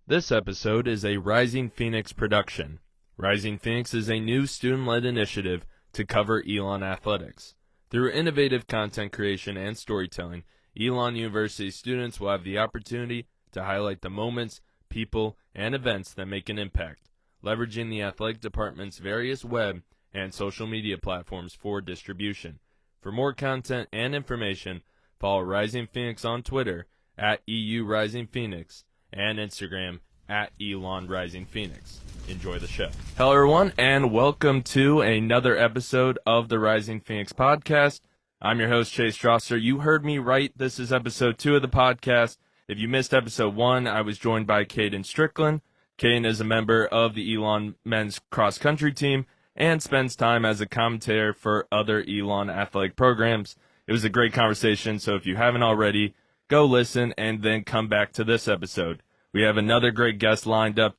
This episode is a Rising Phoenix production. Rising Phoenix is a new student-led initiative to cover Elon Athletics. Through innovative content creation and storytelling, Elon University students will have the opportunity to highlight the moments, people, and events that make an impact, leveraging the athletic department's various web and social media platforms for distribution. For more content and information, follow Rising Phoenix on Twitter at EU Rising Phoenix and Instagram at Elon Rising Phoenix. Enjoy the show. Hello, everyone, and welcome to another episode of the Rising Phoenix podcast. I'm your host, Chase Strasser. You heard me right. This is episode 2 of the podcast. If you missed episode 1, I was joined by Caden Strickland. Caden is a member of the Elon men's cross-country team and spends time as a commentator for other Elon athletic programs. It was a great conversation, so if you haven't already, go listen and then come back to this episode. We have another great guest lined up.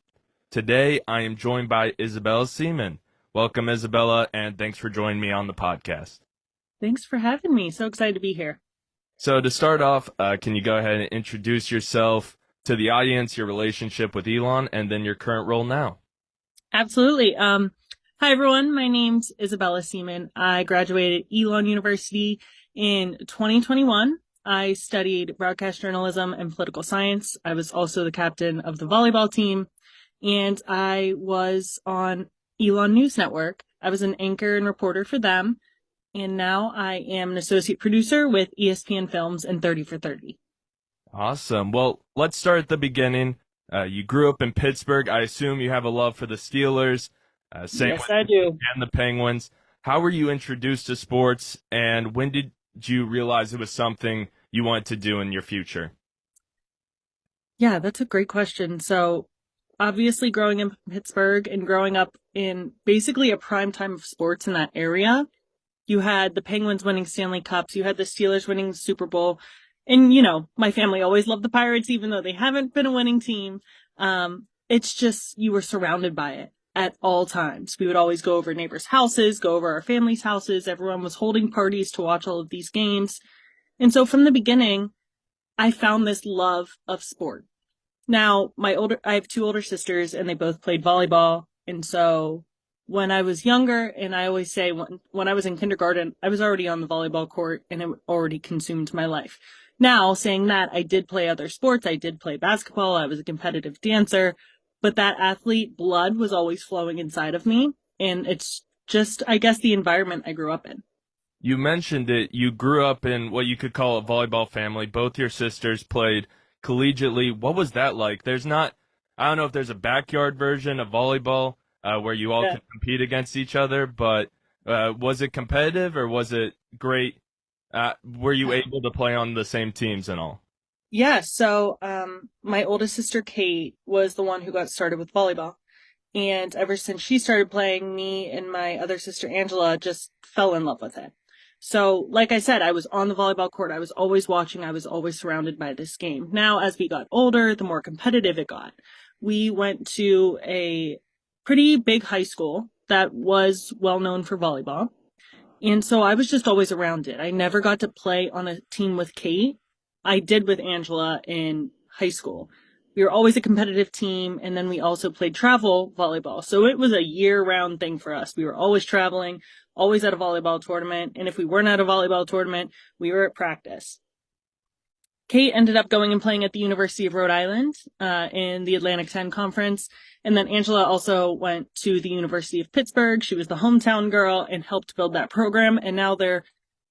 Today, I am joined by Isabella Seman. Welcome, Isabella, and thanks for joining me on the podcast. Thanks for having me. So excited to be here. So to start off, can you go ahead and introduce yourself to the audience, your relationship with Elon, and then your current role now? Absolutely. Hi, everyone. My name's Isabella Seman. I graduated Elon University in 2021. I studied broadcast journalism and political science. I was also the captain of the volleyball team, and I was on Elon News Network. I was an anchor and reporter for them, and now I am an associate producer with ESPN Films and 30 for 30. Awesome. Well, let's start at the beginning. You grew up in Pittsburgh. I assume you have a love for the Steelers. Yes, I do. And the Penguins. How were you introduced to sports, and when did you realize it was something you wanted to do in your future? Yeah, that's a great question. So obviously growing in Pittsburgh and growing up in basically a prime time of sports in that area, you had the Penguins winning Stanley Cups, you had the Steelers winning the Super Bowl. And, you know, my family always loved the Pirates, even though they haven't been a winning team. It's just, you were surrounded by it at all times. We would always go over neighbors' houses, go over our family's houses. Everyone was holding parties to watch all of these games. And so from the beginning, I found this love of sport. Now, I have 2 older sisters, and they both played volleyball. And so when I was younger, and I always say when I was in kindergarten, I was already on the volleyball court, and it already consumed my life. Now, saying that, I did play other sports. I did play basketball. I was a competitive dancer. But that athlete blood was always flowing inside of me. And it's just, I guess, the environment I grew up in. You mentioned it. You grew up in what you could call a volleyball family. Both your sisters played collegiately. What was that like? I don't know if there's a backyard version of volleyball where you all can compete against each other, but was it competitive or was it great? Were you able to play on the same teams and all? Yeah, so my oldest sister, Kate, was the one who got started with volleyball. And ever since she started playing, me and my other sister, Angela, just fell in love with it. So, like I said, I was on the volleyball court. I was always watching. I was always surrounded by this game. Now, as we got older, the more competitive it got. We went to a pretty big high school that was well known for volleyball. And so I was just always around it. I never got to play on a team with Kate. I did with Angela in high school. We were always a competitive team, and then we also played travel volleyball. So it was a year-round thing for us. We were always traveling, always at a volleyball tournament, and if we weren't at a volleyball tournament, we were at practice. Kate ended up going and playing at the University of Rhode Island in the Atlantic 10 Conference, and then Angela also went to the University of Pittsburgh. She was the hometown girl and helped build that program, and now they're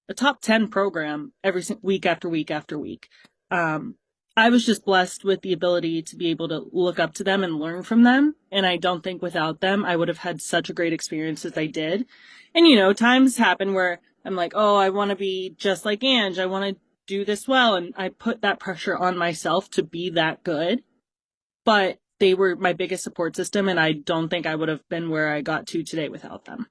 a top 10 program every week after week after week. I was just blessed with the ability to be able to look up to them and learn from them. And I don't think without them, I would have had such a great experience as I did. And, you know, times happen where I'm like, oh, I want to be just like Ange. I want to do this well. And I put that pressure on myself to be that good. But they were my biggest support system. And I don't think I would have been where I got to today without them.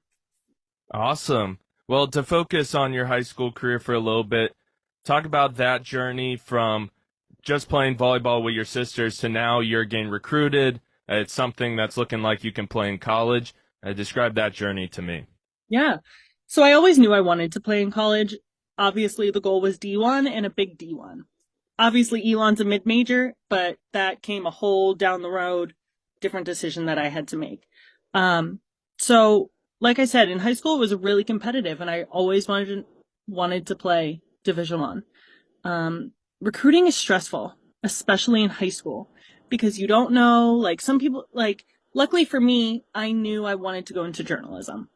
Awesome. Well, to focus on your high school career for a little bit, talk about that journey from just playing volleyball with your sisters to now you're getting recruited. It's something that's looking like you can play in college. Describe that journey to me. Yeah. So I always knew I wanted to play in college. Obviously, the goal was D1 and a big D1. obviously Elon's a mid-major, but that came a whole down the road, different decision that I had to make. Um, so like I said, in high school it was really competitive and I always wanted to play Division One. Recruiting is stressful, especially in high school, because you don't know, like some people, like, luckily for me, I knew I wanted to go into journalism.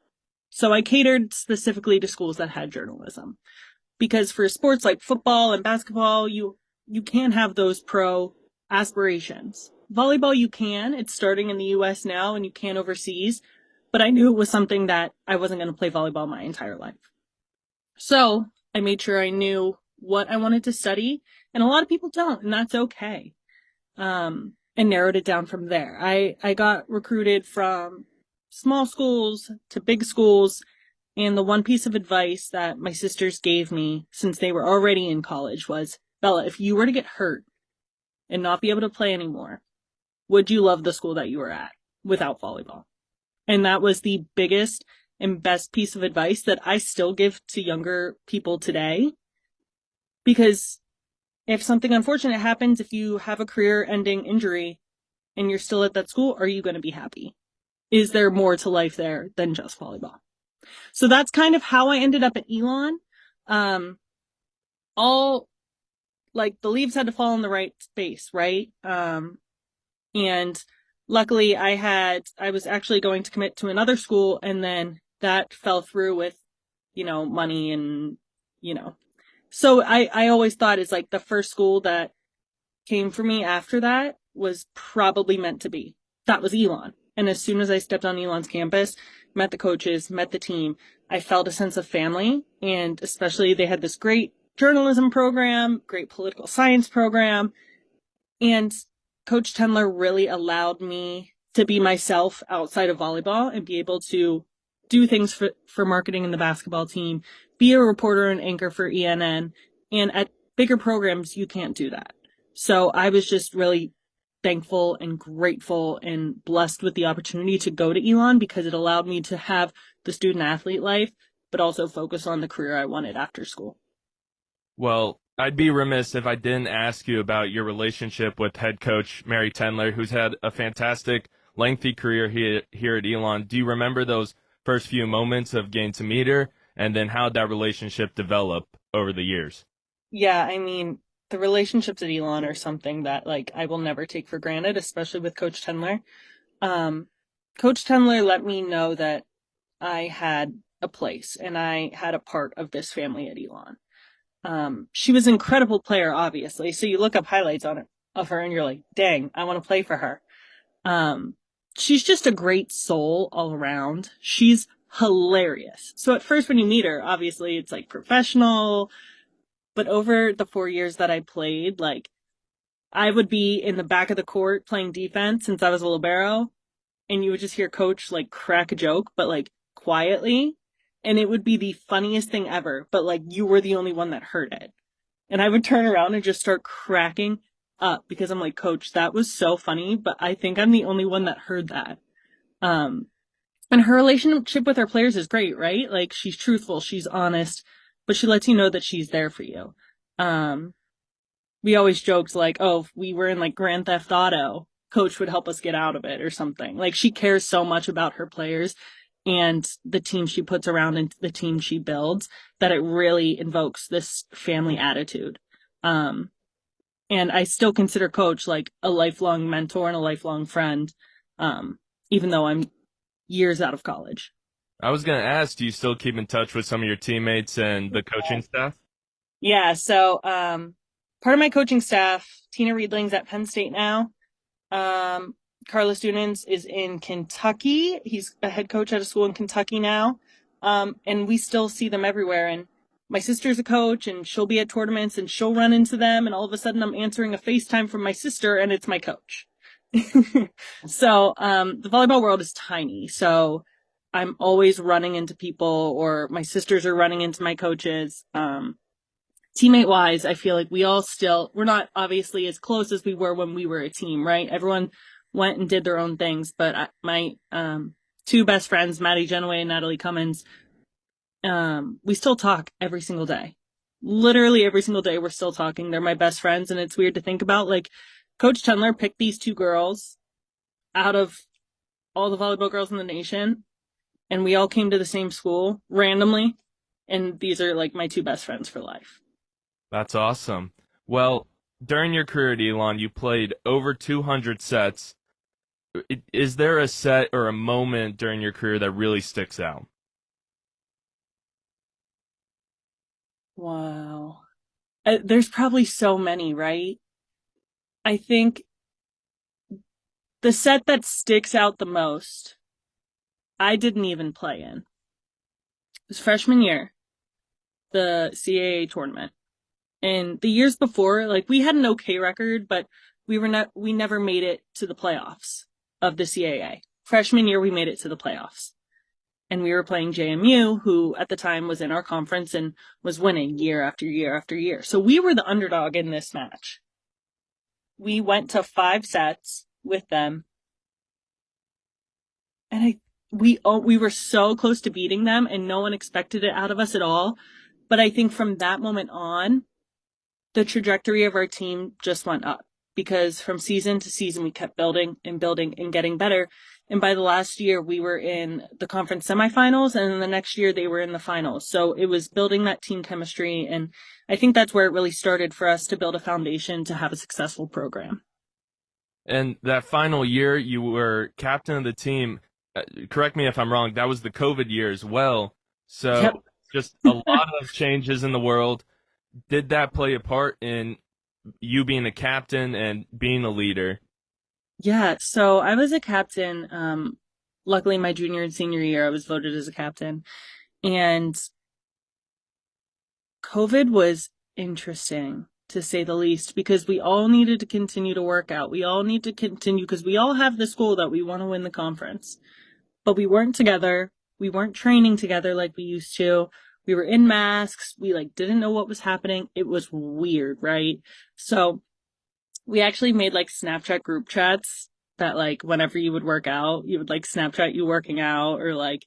So I catered specifically to schools that had journalism. Because for sports like football and basketball, you can't have those pro aspirations. Volleyball, you can. It's starting in the US now and you can overseas. But I knew it was something that I wasn't going to play volleyball my entire life. So I made sure I knew what I wanted to study. And a lot of people don't, and that's okay. And narrowed it down from there. I got recruited from small schools to big schools. And the one piece of advice that my sisters gave me since they were already in college was, Bella, if you were to get hurt and not be able to play anymore, would you love the school that you were at without volleyball? And that was the biggest and best piece of advice that I still give to younger people today. Because if something unfortunate happens, if you have a career-ending injury and you're still at that school, are you going to be happy? Is there more to life there than just volleyball? So that's kind of how I ended up at Elon. All like the leaves had to fall in the right space, right? And luckily I was actually going to commit to another school and then that fell through with, money and, so I always thought it's like the first school that came for me after that was probably meant to be. That was Elon. And as soon as I stepped on Elon's campus, met the coaches, met the team, I felt a sense of family. And especially they had this great journalism program, great political science program. And Coach Tendler really allowed me to be myself outside of volleyball and be able to do things for marketing in the basketball team, be a reporter and anchor for ENN. And at bigger programs, you can't do that. So I was just really thankful and grateful and blessed with the opportunity to go to Elon because it allowed me to have the student athlete life, but also focus on the career I wanted after school. Well, I'd be remiss if I didn't ask you about your relationship with head coach Mary Tendler, who's had a fantastic, lengthy career here at Elon. Do you remember those first few moments of getting to meet her, and then how that relationship developed over the years? Yeah, I mean, the relationships at Elon are something that like I will never take for granted, especially with Coach Tendler. Um, Coach Tendler let me know that I had a place and I had a part of this family at Elon. She was an incredible player, obviously. So you look up highlights of her and you're like, dang, I want to play for her. She's just a great soul all around. She's hilarious. So at first when you meet her, obviously it's like professional, but over the 4 years that I played, like I would be in the back of the court playing defense since I was a libero, and you would just hear coach like crack a joke, but like quietly, and it would be the funniest thing ever, but like you were the only one that heard it. And I would turn around and just start cracking up because I'm like, coach, that was so funny, but I think I'm the only one that heard that. Um, and her relationship with her players is great, right? Like she's truthful, she's honest, but she lets you know that she's there for you. Um, we always joked like, oh, if we were in like Grand Theft Auto, coach would help us get out of it or something. Like she cares so much about her players and the team she puts around and the team she builds that it really invokes this family attitude. And I still consider coach like a lifelong mentor and a lifelong friend, even though I'm years out of college. I was going to ask, do you still keep in touch with some of your teammates and the coaching staff? Yeah, so part of my coaching staff, Tina Riedling's at Penn State now. Carlos Dunans is in Kentucky. He's a head coach at a school in Kentucky now. And we still see them everywhere. And my sister's a coach and she'll be at tournaments and she'll run into them. And all of a sudden I'm answering a FaceTime from my sister and it's my coach. So, the volleyball world is tiny. So I'm always running into people or my sisters are running into my coaches. Teammate wise, I feel like we're not obviously as close as we were when we were a team, right? Everyone went and did their own things, but my two best friends, Maddie Genoway and Natalie Cummins, we still talk every single day. literally every single day we're still talking. They're my best friends, and it's weird to think about. Like, Coach Chandler picked these two girls out of all the volleyball girls in the nation, and we all came to the same school randomly, and these are like my two best friends for life. That's awesome. Well, during your career at Elon, you played over 200 sets. Is there a set or a moment during your career that really sticks out? Wow. There's probably so many, right? I think the set that sticks out the most, I didn't even play in. It was freshman year, the CAA tournament. And the years before, like, we had an okay record, but we never made it to the playoffs of the CAA. Freshman year, we made it to the playoffs. And we were playing JMU, who at the time was in our conference and was winning year after year after year. So we were the underdog in this match. We went to 5 sets with them, and we were so close to beating them, and no one expected it out of us at all. But I think from that moment on, the trajectory of our team just went up, because from season to season we kept building and building and getting better. And by the last year, we were in the conference semifinals, and then the next year they were in the finals. So it was building that team chemistry, and I think that's where it really started for us to build a foundation to have a successful program. And that final year, you were captain of the team. Correct me if I'm wrong, that was the COVID year as well. So Yep. just a lot of changes in the world. Did that play a part in you being a captain and being a leader? Yeah, so I was a captain. Luckily, my junior and senior year, I was voted as a captain. And COVID was interesting, to say the least, because we all needed to continue to work out. We all need to continue, because we all have this goal that we want to win the conference. But we weren't together. We weren't training together like we used to. We were in masks. We like didn't know what was happening. It was weird, right? So we actually made like Snapchat group chats that like whenever you would work out, you would like Snapchat you working out, or like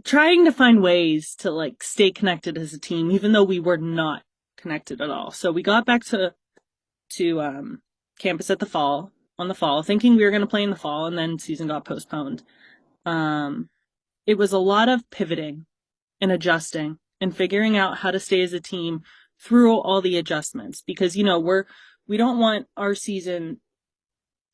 trying to find ways to like stay connected as a team, even though we were not connected at all. So we got back to campus at the fall, thinking we were going to play in the fall, and then season got postponed. It was a lot of pivoting and adjusting and figuring out how to stay as a team through all the adjustments, because, you know, we don't want our season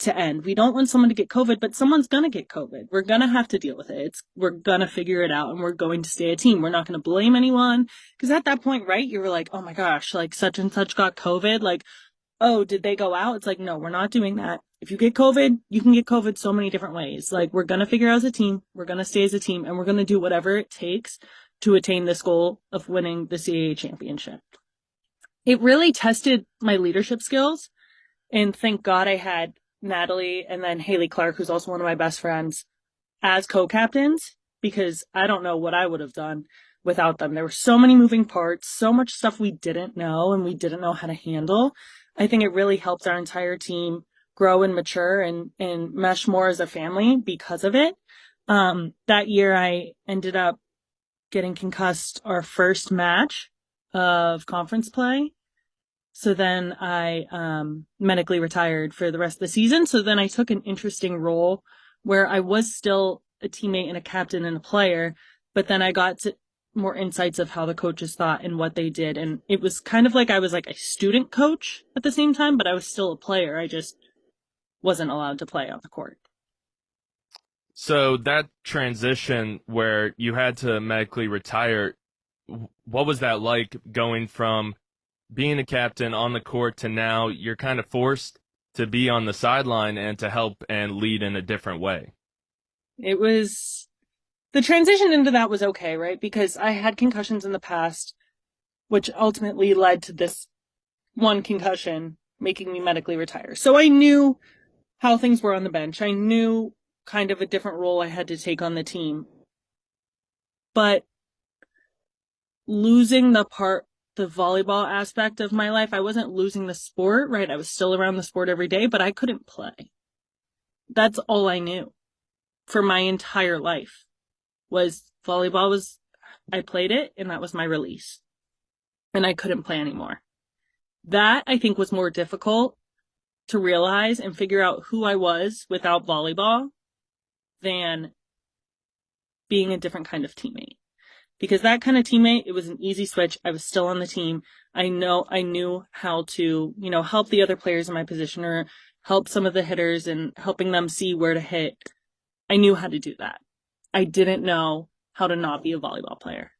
to end. We don't want someone to get COVID, but someone's going to get COVID. We're going to have to deal with it. We're going to figure it out, and we're going to stay a team. We're not going to blame anyone, because at that point, right, you were like, oh my gosh, like such and such got COVID. Like, oh, did they go out? It's like, no, we're not doing that. If you get COVID, you can get COVID so many different ways. Like, we're going to figure out as a team. We're going to stay as a team, and we're going to do whatever it takes to attain this goal of winning the CAA championship. It really tested my leadership skills, and thank God I had Natalie and then Haley Clark, who's also one of my best friends, as co-captains, because I don't know what I would have done without them. There were so many moving parts, so much stuff we didn't know and we didn't know how to handle. I think it really helped our entire team grow and mature and mesh more as a family because of it. That year I ended up getting concussed our first match of conference play. So then I medically retired for the rest of the season. So then I took an interesting role where I was still a teammate and a captain and a player, but then I got to more insights of how the coaches thought and what they did. And it was kind of like I was like a student coach at the same time, but I was still a player. I just wasn't allowed to play on the court. So that transition where you had to medically retire, what was that like, going from being a captain on the court to now you're kind of forced to be on the sideline and to help and lead in a different way? It was, the transition into that was okay, right? Because I had concussions in the past, which ultimately led to this one concussion making me medically retire. So I knew how things were on the bench. I knew kind of a different role I had to take on the team. But losing the volleyball aspect of my life, I wasn't losing the sport, right? I was still around the sport every day, but I couldn't play. That's all I knew for my entire life was volleyball. I played it, and that was my release. and I couldn't play anymore. That, I think, was more difficult to realize and figure out who I was without volleyball than being a different kind of teammate. Because that kind of teammate, it was an easy switch. I was still on the team. I knew how to, help the other players in my position or help some of the hitters and helping them see where to hit. I knew how to do that. I didn't know how to not be a volleyball player.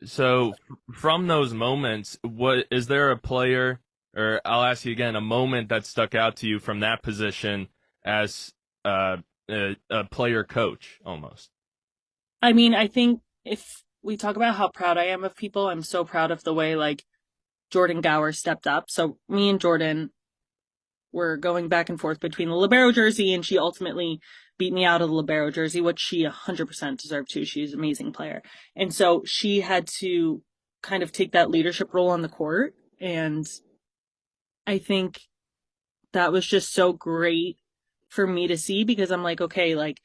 So from those moments, what is there a player, or I'll ask you again, a moment that stuck out to you from that position as a player coach almost? I mean, I think if we talk about how proud I am of people, I'm so proud of the way like Jordan Gower stepped up. So me and Jordan were going back and forth between the libero jersey, and she ultimately beat me out of the libero jersey, which she 100% deserved to. She's an amazing player. And so she had to kind of take that leadership role on the court. And I think that was just so great for me to see, because I'm like, okay, like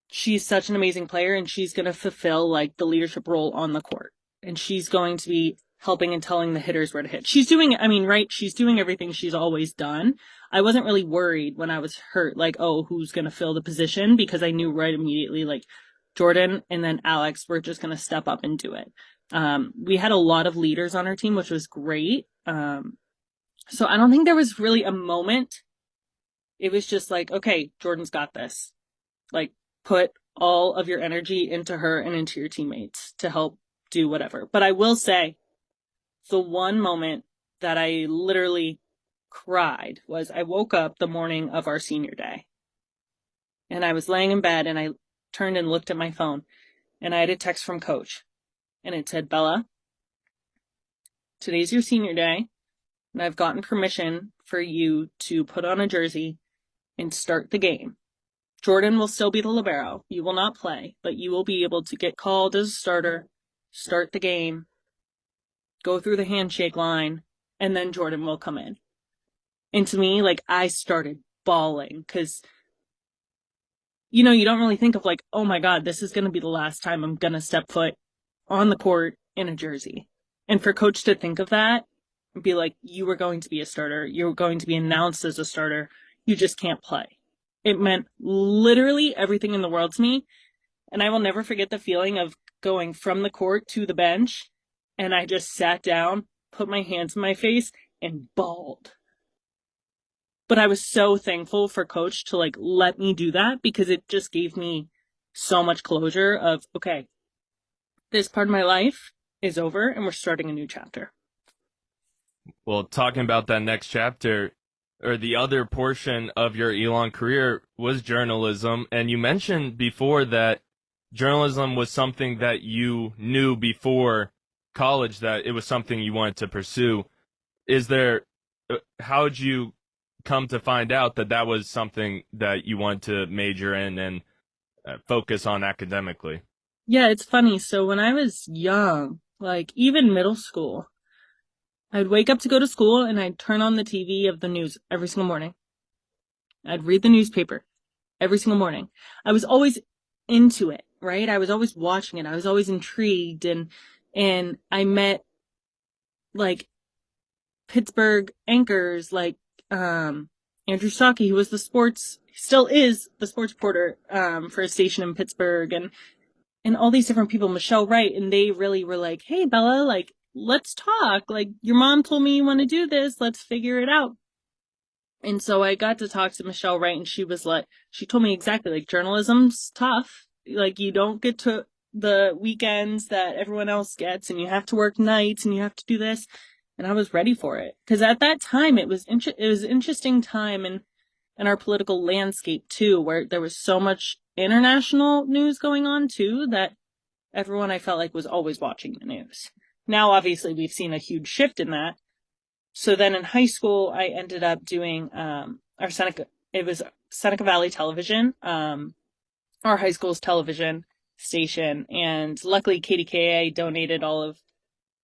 she's such an amazing player and she's going to fulfill like the leadership role on the court. And she's going to be helping and telling the hitters where to hit. She's doing everything she's always done. I wasn't really worried when I was hurt, like, oh, who's going to fill the position? Because I knew right immediately, like, Jordan and then Alex were just going to step up and do it. We had a lot of leaders on our team, which was great. So I don't think there was really a moment. It was just like, okay, Jordan's got this. Like, put all of your energy into her and into your teammates to help do whatever. But I will say, the one moment that I literally cried was I woke up the morning of our senior day. And I was laying in bed and I turned and looked at my phone and I had a text from Coach. And it said, Bella, today's your senior day. And I've gotten permission for you to put on a jersey and start the game. Jordan will still be the libero. You will not play, but you will be able to get called as a starter, start the game, go through the handshake line, and then Jordan will come in. And to me, like, I started bawling because, you don't really think of like, oh my God, this is going to be the last time I'm going to step foot on the court in a jersey. And for Coach to think of that and be like, you were going to be a starter. You're going to be announced as a starter. You just can't play. It meant literally everything in the world to me. And I will never forget the feeling of going from the court to the bench. And I just sat down, put my hands in my face, and bawled. But I was so thankful for Coach to like let me do that, because it just gave me so much closure of, okay, this part of my life is over and we're starting a new chapter. Well, talking about that next chapter, or the other portion of your Elon career, was journalism. And you mentioned before that journalism was something that you knew before college, that it was something you wanted to pursue. How'd you come to find out that that was something that you wanted to major in and focus on academically? Yeah, it's funny. So when I was young, like even middle school, I'd wake up to go to school and I'd turn on the TV of the news every single morning. I'd read the newspaper every single morning. I was always into it, right? I was always watching it. I was always intrigued, and I met like Pittsburgh anchors like Andrew Stocky, who was still is the sports reporter for a station in Pittsburgh, and all these different people, Michelle Wright, and they really were like, hey, Bella, like, let's talk. Like, your mom told me you want to do this. Let's figure it out. And so I got to talk to Michelle Wright, and she told me exactly, like, journalism's tough. Like, you don't get to the weekends that everyone else gets, and you have to work nights, and you have to do this. And I was ready for it. Because at that time, it was an interesting time in our political landscape, too, where there was so much international news going on, too, that everyone, I felt like, was always watching the news. Now, obviously, we've seen a huge shift in that. So then in high school, I ended up doing Seneca Valley Television, our high school's television station. And luckily, KDKA donated all of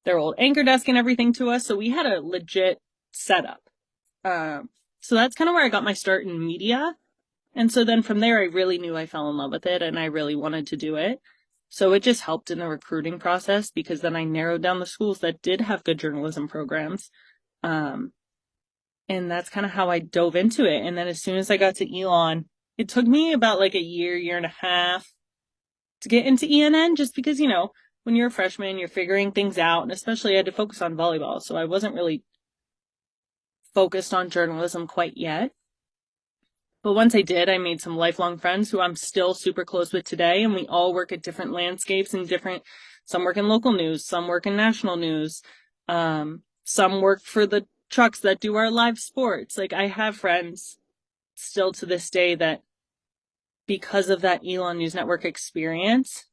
their old anchor desk and everything to us. So we had a legit setup. So that's kind of where I got my start in media. And so then from there, I really knew I fell in love with it and I really wanted to do it. So it just helped in the recruiting process because then I narrowed down the schools that did have good journalism programs. Um, and that's kind of how I dove into it. And then as soon as I got to Elon, it took me about like a year and a half to get into ENN just because, when you're a freshman, you're figuring things out. And especially I had to focus on volleyball. So I wasn't really focused on journalism quite yet. But once I did, I made some lifelong friends who I'm still super close with today. And we all work at different landscapes and some work in local news, some work in national news. Some work for the trucks that do our live sports. Like I have friends still to this day that because of that Elon News Network experience,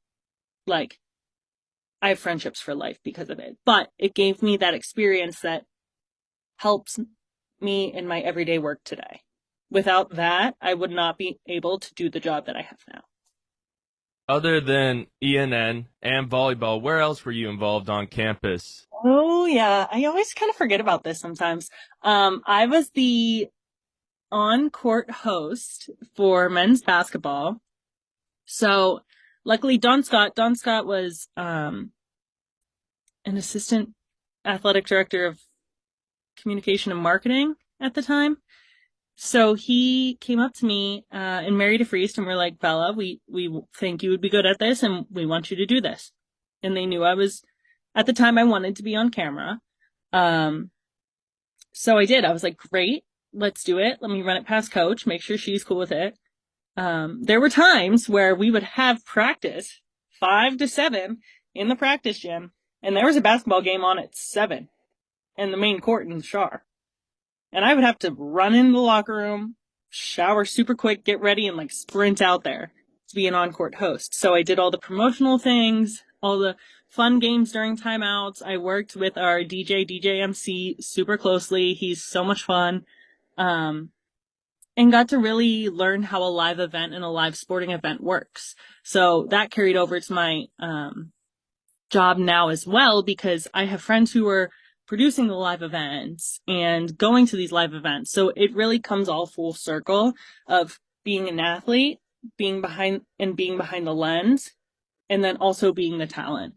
like I have friendships for life because of it. But it gave me that experience that helps me in my everyday work today. Without that, I would not be able to do the job that I have now. Other than ENN and volleyball, where else were you involved on campus? Oh yeah, I always kind of forget about this sometimes. I was the on-court host for men's basketball. So luckily Don Scott was an assistant athletic director of communication and marketing at the time. So he came up to me and Mary DeFriest and we're like, Bella, we think you would be good at this and we want you to do this. And they knew at the time I wanted to be on camera. So I did. I was like, great, let's do it. Let me run it past coach, make sure she's cool with it. There were times where we would have practice 5 to 7 in the practice gym, and there was a basketball game on at 7 in the main court in the Shar. And I would have to run into the locker room, shower super quick, get ready, and like sprint out there to be an on-court host. So I did all the promotional things, all the fun games during timeouts. I worked with our DJ MC super closely. He's so much fun. And got to really learn how a live event and a live sporting event works. So that carried over to my job now as well, because I have friends who are producing the live events and going to these live events. So it really comes all full circle of being an athlete, being behind the lens, and then also being the talent.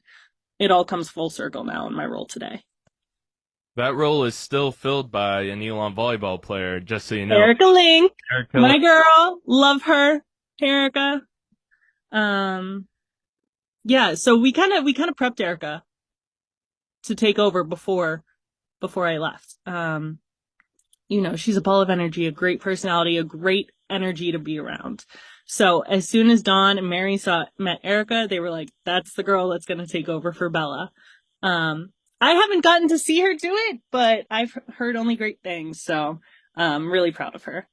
It all comes full circle now in my role today. That role is still filled by an Elon volleyball player, just so you know. Erica Link, Erica my girl, love her, Erica. Yeah, so we kind of prepped Erica to take over before I left. She's a ball of energy, a great personality, a great energy to be around. So as soon as Dawn and Mary met Erica, they were like, that's the girl that's going to take over for Bella. I haven't gotten to see her do it, but I've heard only great things. So I'm really proud of her.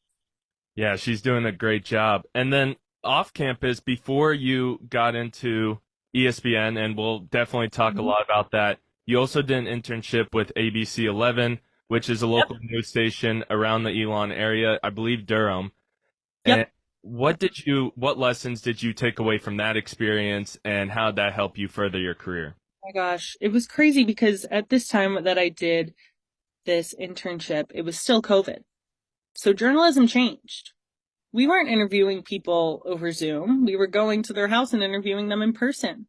Yeah, she's doing a great job. And then off campus, before you got into ESPN, and we'll definitely talk a lot about that, you also did an internship with ABC 11, which is a local news station around the Elon area, I believe Durham. Yep. And what lessons did you take away from that experience, and how did that help you further your career? Oh my gosh, it was crazy because at this time that I did this internship, it was still COVID. So journalism changed. We weren't interviewing people over Zoom. We were going to their house and interviewing them in person.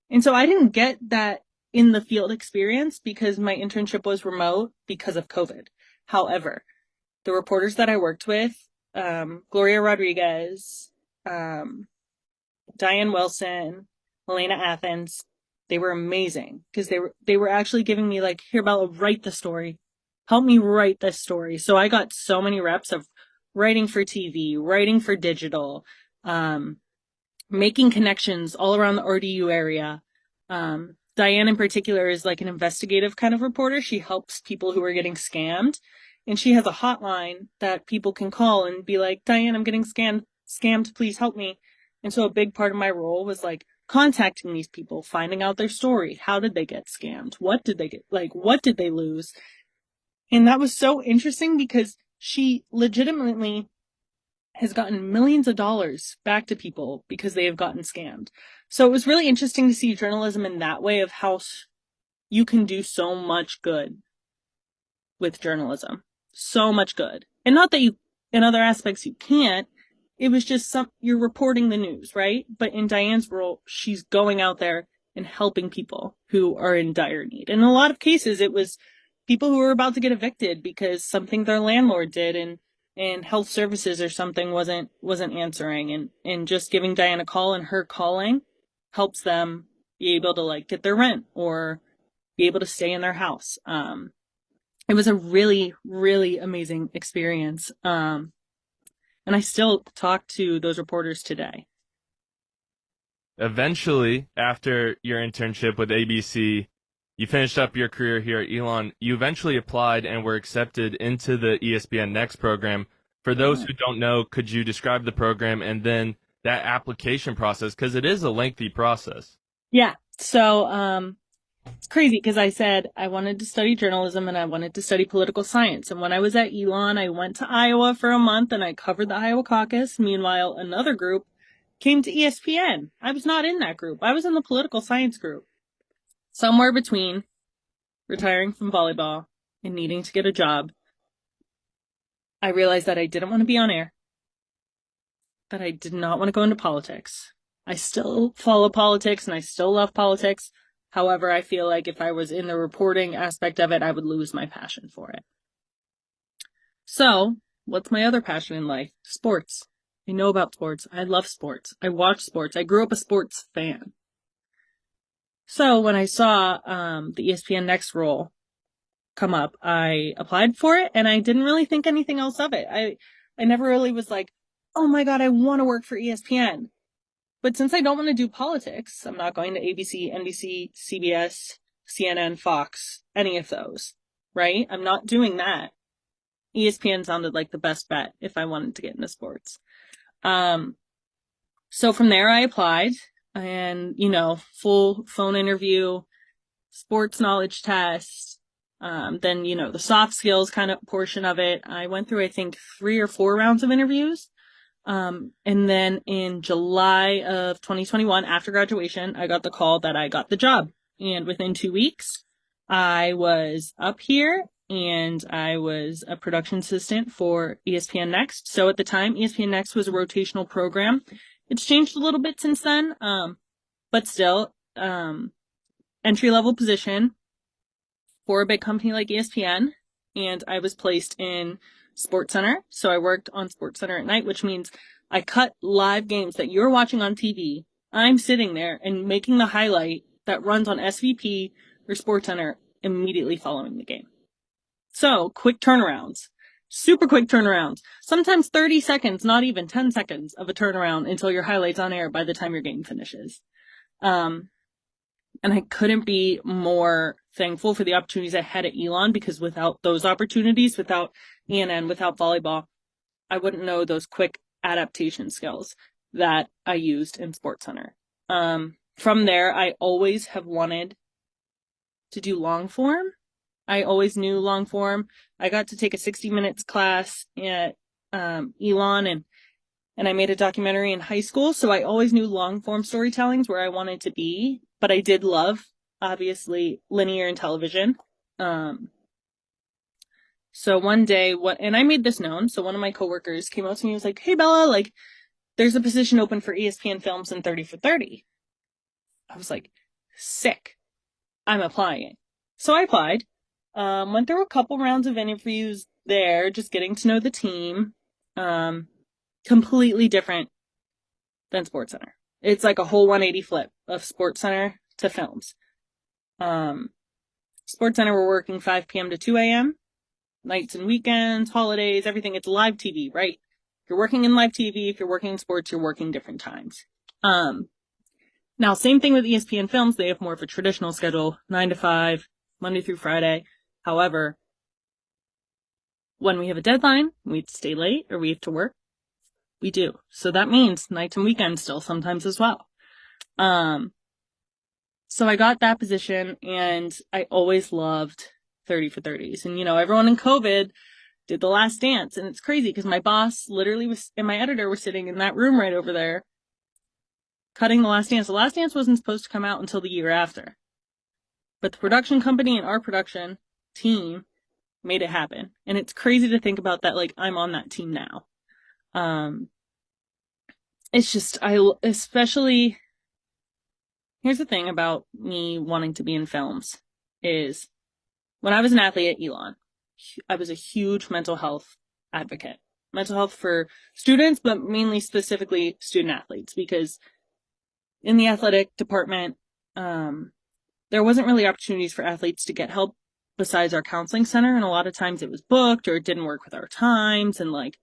And so I didn't get that in the field experience because my internship was remote because of COVID. However, the reporters that I worked with, Gloria Rodriguez, Diane Wilson, Elena Athens, they were amazing because they were actually giving me like, here, Bella, write the story. Help me write this story. So I got so many reps of writing for TV, writing for digital, making connections all around the RDU area. Diane in particular is like an investigative kind of reporter. She helps people who are getting scammed. And she has a hotline that people can call and be like, Diane, I'm getting scammed, please help me. And so a big part of my role was like contacting these people, finding out their story. How did they get scammed? What did they get? Like, what did they lose? And that was so interesting because she legitimately has gotten millions of dollars back to people because they have gotten scammed. So it was really interesting to see journalism in that way of how you can do so much good with journalism. So much good. And not that in other aspects you can't. it was just you're reporting the news, right? But in Diane's role, she's going out there and helping people who are in dire need. And in a lot of cases, it was people who were about to get evicted because something their landlord did and health services or something wasn't answering, and just giving Diane a call, and her calling helps them be able to like get their rent or be able to stay in their house. It was a really, really amazing experience. And I still talk to those reporters today. Eventually, after your internship with ABC, you finished up your career here at Elon. You eventually applied and were accepted into the ESPN Next program. For those who don't know, could you describe the program and then that application process? Because it is a lengthy process. Yeah. So, it's crazy because I said I wanted to study journalism and I wanted to study political science. And when I was at Elon, I went to Iowa for a month and I covered the Iowa caucus. Meanwhile, another group came to ESPN. I was not in that group. I was in the political science group. Somewhere between retiring from volleyball and needing to get a job, I realized that I didn't want to be on air, that I did not want to go into politics. I still follow politics and I still love politics. However, I feel like if I was in the reporting aspect of it, I would lose my passion for it. So, what's my other passion in life? Sports. I know about sports. I love sports. I watch sports. I grew up a sports fan. So, when I saw the ESPN Next role come up, I applied for it, and I didn't really think anything else of it. I never really was like, oh my God, I want to work for ESPN. But since I don't want to do politics, I'm not going to ABC, NBC, CBS, CNN, Fox, any of those, right? I'm not doing that. ESPN sounded like the best bet if I wanted to get into sports. So from there I applied and, full phone interview, sports knowledge test, then, the soft skills kind of portion of it. I went through, I think, 3 or 4 rounds of interviews. And then in July of 2021, after graduation, I got the call that I got the job. And within 2 weeks, I was up here and I was a production assistant for ESPN Next. So at the time, ESPN Next was a rotational program. It's changed a little bit since then. But still, entry-level position for a big company like ESPN. And I was placed in SportsCenter. So I worked on SportsCenter at night, which means I cut live games that you're watching on TV. I'm sitting there and making the highlight that runs on SVP or SportsCenter immediately following the game. So quick turnarounds, super quick turnarounds, sometimes 30 seconds, not even 10 seconds of a turnaround until your highlight's on air by the time your game finishes. And I couldn't be more thankful for the opportunities I had at Elon, because without those opportunities, without ENN, without volleyball, I wouldn't know those quick adaptation skills that I used in SportsCenter. From there, I always have wanted to do long form. I always knew long form. I got to take a 60 minutes class at Elon, and I made a documentary in high school, so I always knew long form storytelling's where I wanted to be, but I did love, obviously, linear and television. So one day, and I made this known, so one of my coworkers came up to me and was like, hey Bella, there's a position open for ESPN Films in 30 for 30. I was like, sick. I'm applying. So I applied, went through a couple rounds of interviews there, just getting to know the team. Completely different than SportsCenter. It's like a whole 180 flip of SportsCenter to films. SportsCenter, we're working 5 p.m. to 2 a.m. Nights and weekends, holidays, everything. It's live TV, right? If you're working in live TV, if you're working in sports, you're working different times. Now, same thing with ESPN Films. They have more of a traditional schedule, 9 to 5, Monday through Friday. However, when we have a deadline, we have to stay late or we have to work, we do. So that means nights and weekends still sometimes as well. So I got that position and I always loved 30 for 30s. And, everyone in COVID did The Last Dance. And it's crazy because my boss literally and my editor were sitting in that room right over there cutting The Last Dance. The Last Dance wasn't supposed to come out until the year after. But the production company and our production team made it happen. And it's crazy to think about that, I'm on that team now. it's just, especially, here's the thing about me wanting to be in films is when I was an athlete at Elon, I was a huge mental health advocate. Mental health for students, but mainly specifically student athletes, because in the athletic department, there wasn't really opportunities for athletes to get help besides our counseling center. And a lot of times it was booked or it didn't work with our times. And like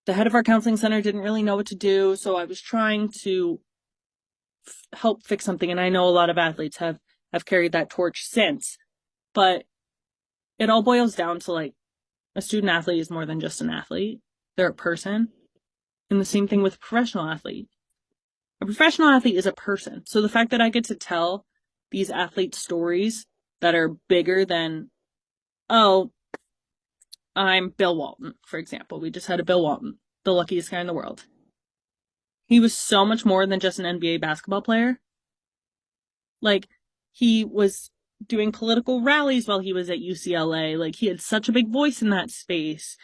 the head of our counseling center didn't really know what to do. So I was trying to help fix something. And I know a lot of athletes have carried that torch since, but it all boils down to like a student athlete is more than just an athlete. They're a person. And the same thing with a professional athlete. A professional athlete is a person. So the fact that I get to tell these athlete stories that are bigger than, oh, I'm Bill Walton, for example. We just had a Bill Walton, the luckiest guy in the world. He was so much more than just an NBA basketball player. Like, he was doing political rallies while he was at UCLA. Like, he had such a big voice in that space.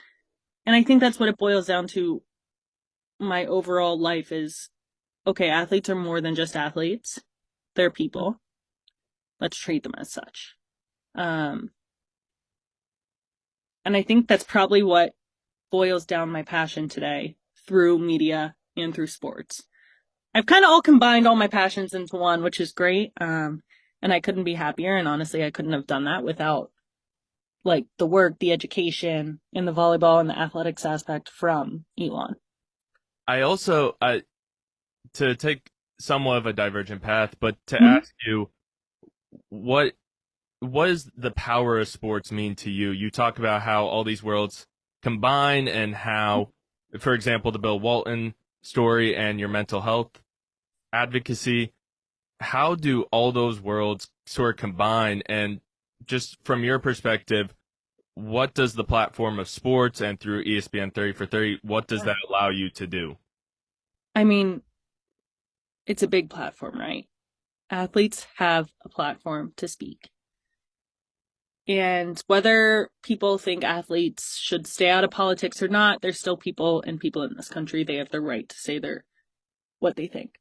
And I think that's what it boils down to. My overall life is, okay, athletes are more than just athletes. They're people. Let's treat them as such. And I think that's probably what boils down my passion today through media and through sports. I've kind of all combined all my passions into one, which is great. And I couldn't be happier. And honestly, I couldn't have done that without like the work, the education, and the volleyball and the athletics aspect from Elon. I also, to take somewhat of a divergent path, but to Mm-hmm. ask you, what what does the power of sports mean to you? You talk about how all these worlds combine and how, for example, the Bill Walton story and your mental health advocacy. How do all those worlds sort of combine? And just from your perspective, what does the platform of sports and through ESPN 30 for 30, what does that allow you to do? I mean, it's a big platform, right? Athletes have a platform to speak. And whether people think athletes should stay out of politics or not, there's still people and people in this country. They have the right to say what they think.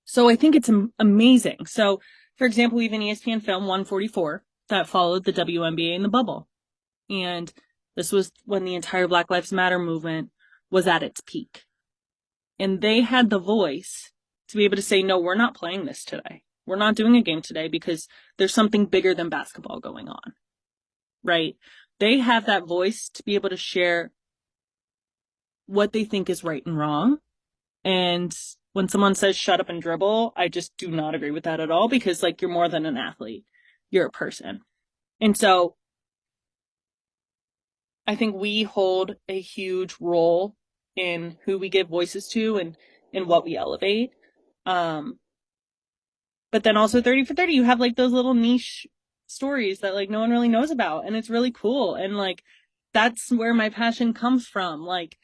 So I think it's amazing. So, for example, we have an ESPN film 144 that followed the WNBA in the bubble. And this was when the entire Black Lives Matter movement was at its peak. And they had the voice to be able to say, no, we're not playing this today. We're not doing a game today because there's something bigger than basketball going on, right? They have that voice to be able to share what they think is right and wrong. And when someone says shut up and dribble, I just do not agree with that at all because like you're more than an athlete. You're a person. And so I think we hold a huge role in who we give voices to and in what we elevate. But then also 30 for 30, you have like those little niche stories that like no one really knows about. And it's really cool. And like, that's where my passion comes from. Like,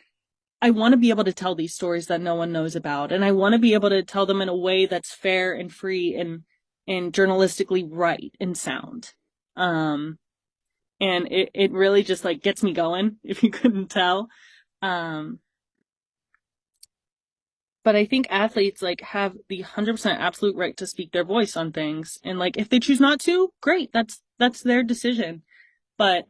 I want to be able to tell these stories that no one knows about. And I want to be able to tell them in a way that's fair and free and journalistically right and sound. And it really just like gets me going, if you couldn't tell. But I think athletes like have the 100% absolute right to speak their voice on things. And like, if they choose not to, great. That's their decision. But,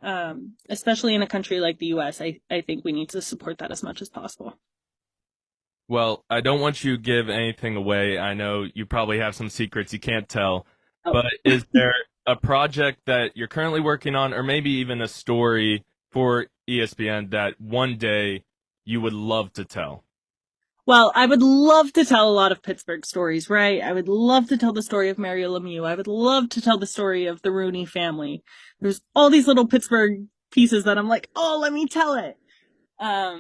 especially in a country like the US, I think we need to support that as much as possible. Well, I don't want you to give anything away. I know you probably have some secrets you can't tell, Oh. but is there a project that you're currently working on, or maybe even a story for ESPN that one day you would love to tell? Well, I would love to tell a lot of Pittsburgh stories, right? I would love to tell the story of Mario Lemieux. I would love to tell the story of the Rooney family. There's all these little Pittsburgh pieces that I'm like, oh, let me tell it. I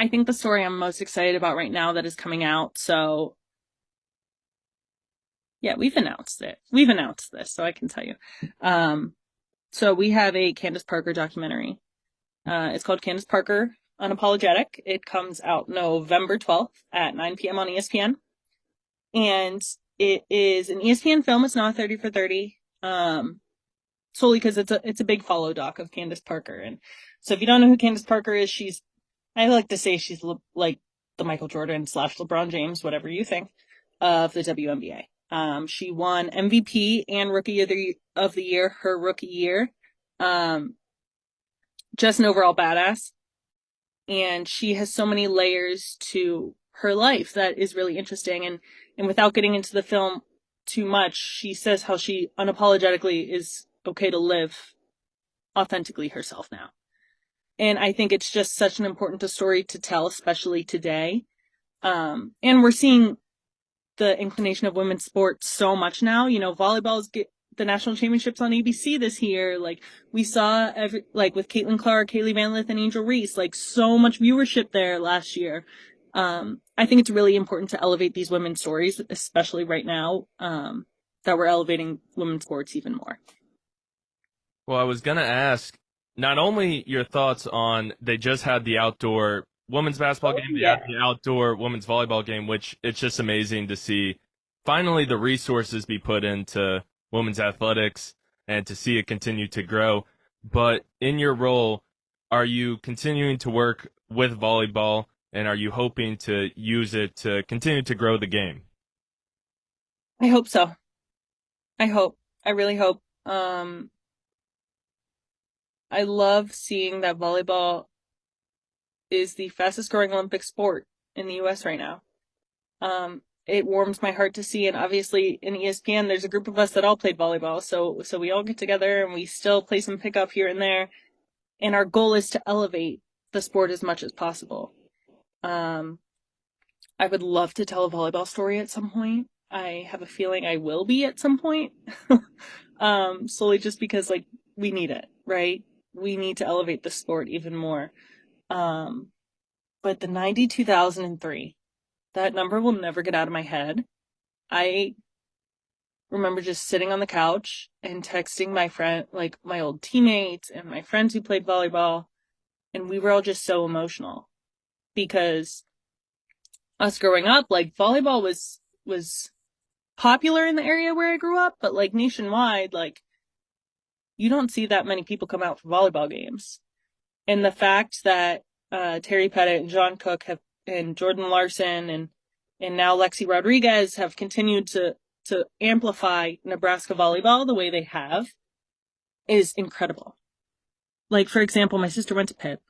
think the story I'm most excited about right now that is coming out. So yeah, we've announced it. We've announced this, so I can tell you. So we have a Candace Parker documentary. It's called Candace Parker Unapologetic. It comes out November 12th at 9 p.m. on ESPN. And it is an ESPN film. It's not 30 for 30. Solely because it's a big follow doc of Candace Parker. And so if you don't know who Candace Parker is, I like to say she's like the Michael Jordan / LeBron James, whatever you think, of the WNBA. She won MVP and Rookie of the Year her rookie year. Just an overall badass. And she has so many layers to her life that is really interesting. And without getting into the film too much, she says how she unapologetically is okay to live authentically herself now. And I think it's just such an important story to tell, especially today. And we're seeing the inclination of women's sports so much now. You know, volleyball's get the national championships on ABC this year. Like we saw with Caitlin Clark, Kaylee Van Lith, and Angel Reese, like so much viewership there last year. I think it's really important to elevate these women's stories, especially right now, that we're elevating women's sports even more. Well, I was going to ask not only your thoughts on they just had the outdoor women's basketball game, they had the outdoor women's volleyball game, which it's just amazing to see finally the resources be put into women's athletics and to see it continue to grow. But in your role, are you continuing to work with volleyball, and are you hoping to use it to continue to grow the game? I hope so. I really hope. I love seeing that volleyball is the fastest growing Olympic sport in the US right now. It warms my heart to see, and obviously in ESPN there's a group of us that all played volleyball, so we all get together and we still play some pickup here and there, and our goal is to elevate the sport as much as possible. I would love to tell a volleyball story at some point. I have a feeling I will be at some point. Solely just because like we need it, right? We need to elevate the sport even more. But the 92,003, that number will never get out of my head. I remember just sitting on the couch and texting my friend, like my old teammates and my friends who played volleyball, and we were all just so emotional because us growing up, like volleyball was popular in the area where I grew up, but like nationwide, like you don't see that many people come out for volleyball games. And the fact that Terry Pettit and John Cook and Jordan Larson and now Lexi Rodriguez have continued to amplify Nebraska volleyball the way they have is incredible. Like, for example, my sister went to Pitt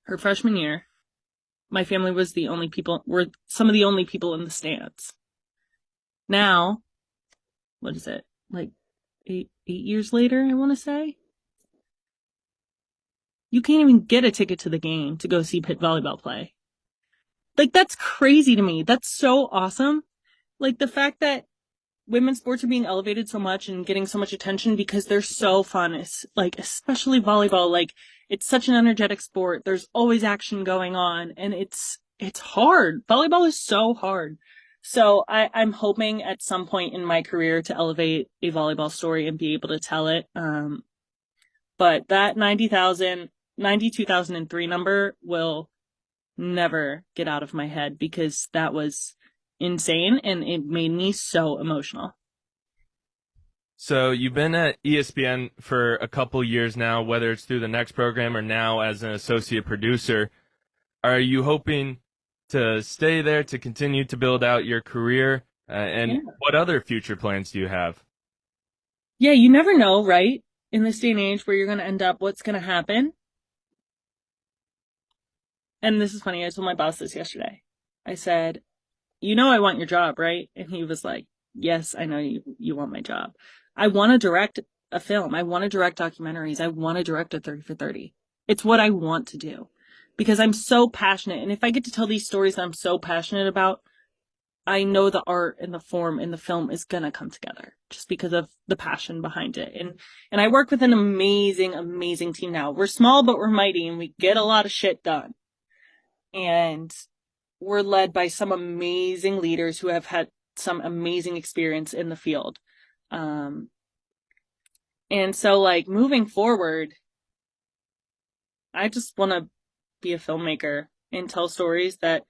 her freshman year. My family were some of the only people in the stands. Now, what is it? Like 8 years later, I want to say. You can't even get a ticket to the game to go see Pitt volleyball play. Like, that's crazy to me. That's so awesome. Like, the fact that women's sports are being elevated so much and getting so much attention because they're so fun. It's like, especially volleyball, like, it's such an energetic sport. There's always action going on, and it's hard. Volleyball is so hard. So I'm hoping at some point in my career to elevate a volleyball story and be able to tell it. But that 92,003 number will never get out of my head because that was insane and it made me so emotional. So you've been at ESPN for a couple years now, whether it's through the Next program or now as an associate producer. Are you hoping to stay there to continue to build out your career? What other future plans do you have? Yeah, you never know, right? In this day and age where you're going to end up, what's going to happen. And this is funny. I told my boss this yesterday. I said, you know I want your job, right? And he was like, yes, I know you want my job. I want to direct a film. I want to direct documentaries. I want to direct a 30 for 30. It's what I want to do because I'm so passionate. And if I get to tell these stories that I'm so passionate about, I know the art and the form in the film is going to come together just because of the passion behind it. And I work with an amazing, amazing team now. We're small, but we're mighty and we get a lot of shit done. And we're led by some amazing leaders who have had some amazing experience in the field. And so like moving forward, I just want to be a filmmaker and tell stories that,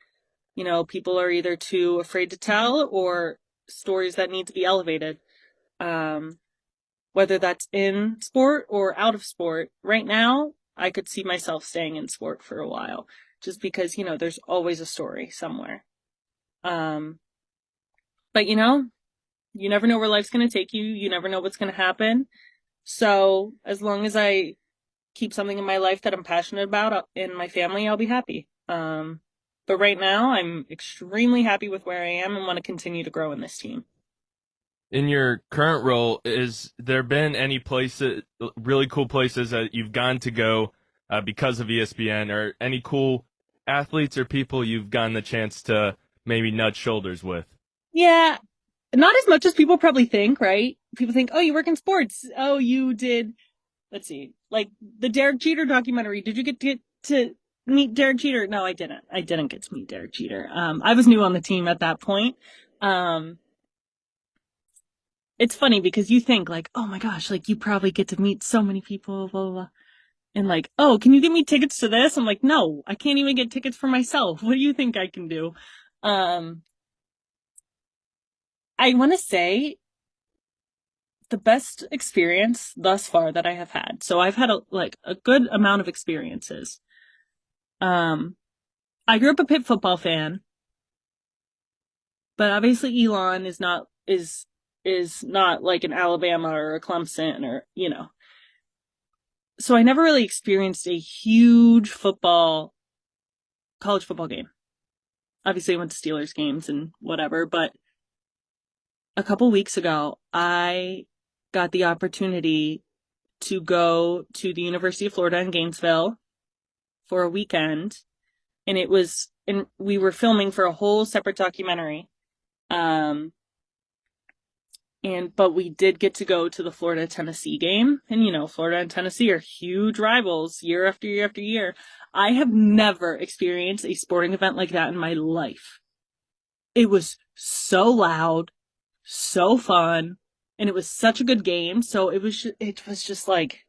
you know, people are either too afraid to tell or stories that need to be elevated. Whether that's in sport or out of sport. Right now, I could see myself staying in sport for a while, just because, there's always a story somewhere. Um, but you never know where life's going to take you. You never know what's going to happen. So as long as I keep something in my life that I'm passionate about in my family, I'll be happy. But right now I'm extremely happy with where I am and want to continue to grow in this team. In your current role, is there been any places, really cool places that you've gone to go because of ESPN, or any cool athletes or people you've gotten the chance to maybe nudge shoulders with? Yeah, not as much as people probably think, right? People think, oh, you work in sports. Oh, you did, let's see, like the Derek Jeter documentary. Did you get to meet Derek Jeter? No, I didn't. I didn't get to meet Derek Jeter. I was new on the team at that point. Um, it's funny because you think like, oh my gosh, like you probably get to meet so many people, blah, blah, blah. And like, oh, can you give me tickets to this? I'm like, no, I can't even get tickets for myself. What do you think I can do? Um, I want to say the best experience thus far that I have had. So I've had a good amount of experiences. Um, I grew up a Pitt football fan, but obviously Elon is not like an Alabama or a Clemson or, So I never really experienced a huge college football game. Obviously I went to Steelers games and whatever, but a couple weeks ago, I got the opportunity to go to the University of Florida in Gainesville for a weekend, and we were filming for a whole separate documentary. But we did get to go to the Florida Tennessee game, and Florida and Tennessee are huge rivals year after year after year. I have never experienced a sporting event like that in my life. It was so loud, so fun, and it was such a good game. So it was just like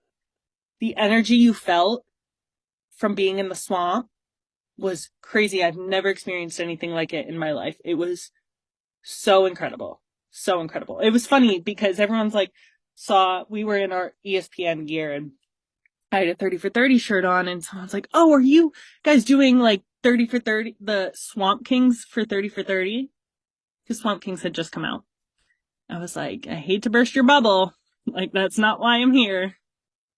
the energy you felt from being in the swamp was crazy. I've never experienced anything like it in my life. It was so incredible. So incredible. It was funny because everyone's like, we were in our ESPN gear, and I had a 30 for 30 shirt on, and someone's like, oh, are you guys doing like 30 for 30, the Swamp Kings for 30 for 30? Because Swamp Kings had just come out. I was like, I hate to burst your bubble. Like, that's not why I'm here,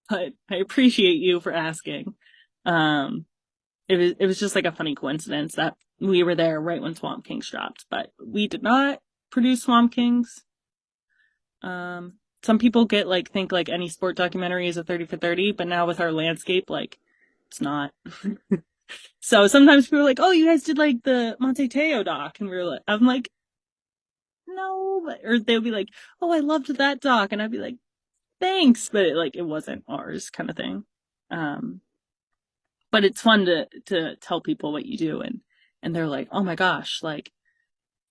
but I appreciate you for asking. It was just like a funny coincidence that we were there right when Swamp Kings dropped, but we did not produce Swamp Kings. Some people think like any sport documentary is a 30 for 30, but now with our landscape, like, it's not. So sometimes people are like, oh, you guys did like the Monte Teo doc, and I'm like, no, or they'll be like, oh, I loved that doc, and I'd be like, thanks, but it wasn't ours, kind of thing. But it's fun to tell people what you do, and they're like, oh my gosh, like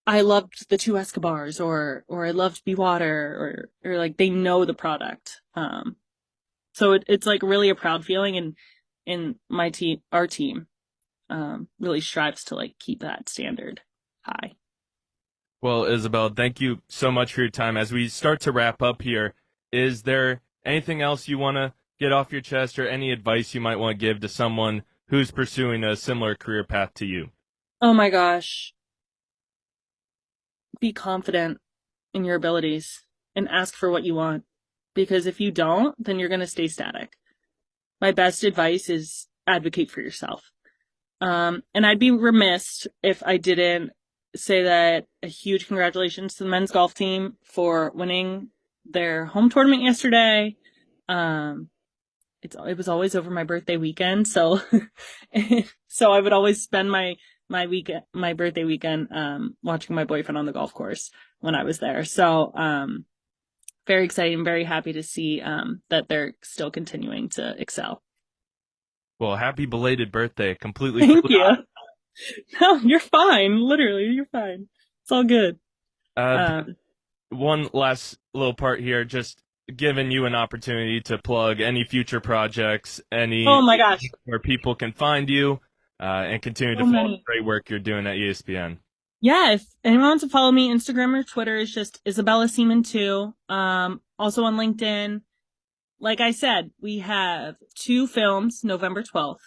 I loved the two Escobars, or I loved Be Water, or like they know the product. So it's like really a proud feeling, and in our team, really strives to like keep that standard high. Well, Isabel, thank you so much for your time. As we start to wrap up here, is there anything else you want to get off your chest, or any advice you might want to give to someone who's pursuing a similar career path to you? Oh my gosh. Be confident in your abilities and ask for what you want. Because if you don't, then you're going to stay static. My best advice is advocate for yourself. And I'd be remiss if I didn't say that a huge congratulations to the men's golf team for winning their home tournament yesterday. It was always over my birthday weekend, so so I would always spend my birthday weekend watching my boyfriend on the golf course when I was there. So very excited and very happy to see that they're still continuing to excel. Well, happy belated birthday. Completely Thank you. forgot. No, you're fine. Literally, you're fine. It's all good. One last little part here, just giving you an opportunity to plug any future projects, Oh my gosh, where people can find you, and continue to follow the great work you're doing at ESPN. Yeah, if anyone wants to follow me, Instagram or Twitter is just Isabella Seman 2. Also on LinkedIn, like I said, we have 2 films, November 12th.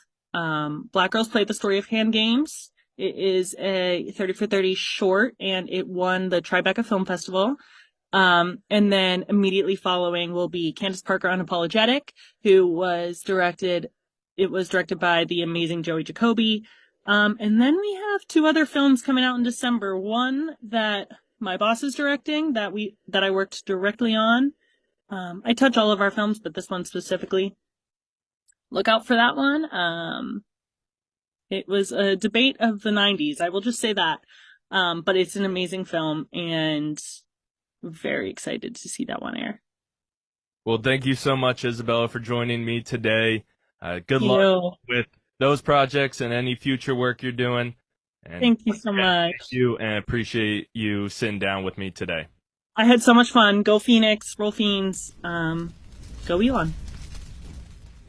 Black Girls Play the Story of Hand Games. It is a 30 for 30 short, and it won the Tribeca Film Festival. And then immediately following will be Candace Parker Unapologetic, it was directed by the amazing Joey Jacoby. And then we have 2 other films coming out in December. One that my boss is directing that I worked directly on. I touch all of our films, but this one specifically. Look out for that one. It was a debate of the 90s. I will just say that. But it's an amazing film, and very excited to see that one air. Well, thank you so much, Isabella, for joining me today. Good luck with those projects and any future work you're doing. And thank you so much. Thank you, and appreciate you sitting down with me today. I had so much fun. Go Phoenix, roll Fiends, go Elon.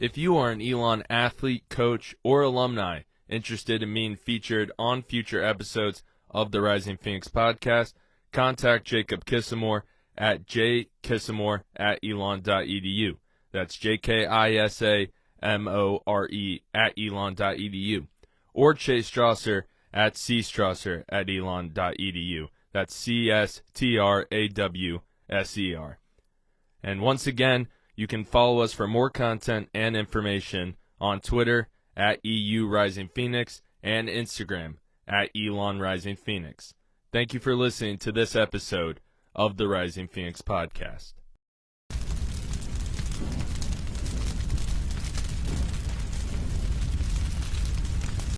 If you are an Elon athlete, coach, or alumni interested in being featured on future episodes of the Rising Phoenix podcast, contact Jacob Kissamore at jkissamore@elon.edu. That's JKISAMORE at elon.edu. Or Chase Strasser at cstrasser@elon.edu. That's CSTRAWSER. And once again, you can follow us for more content and information on Twitter at EU Rising Phoenix and Instagram at Elon Rising Phoenix. Thank you for listening to this episode of the Rising Phoenix podcast.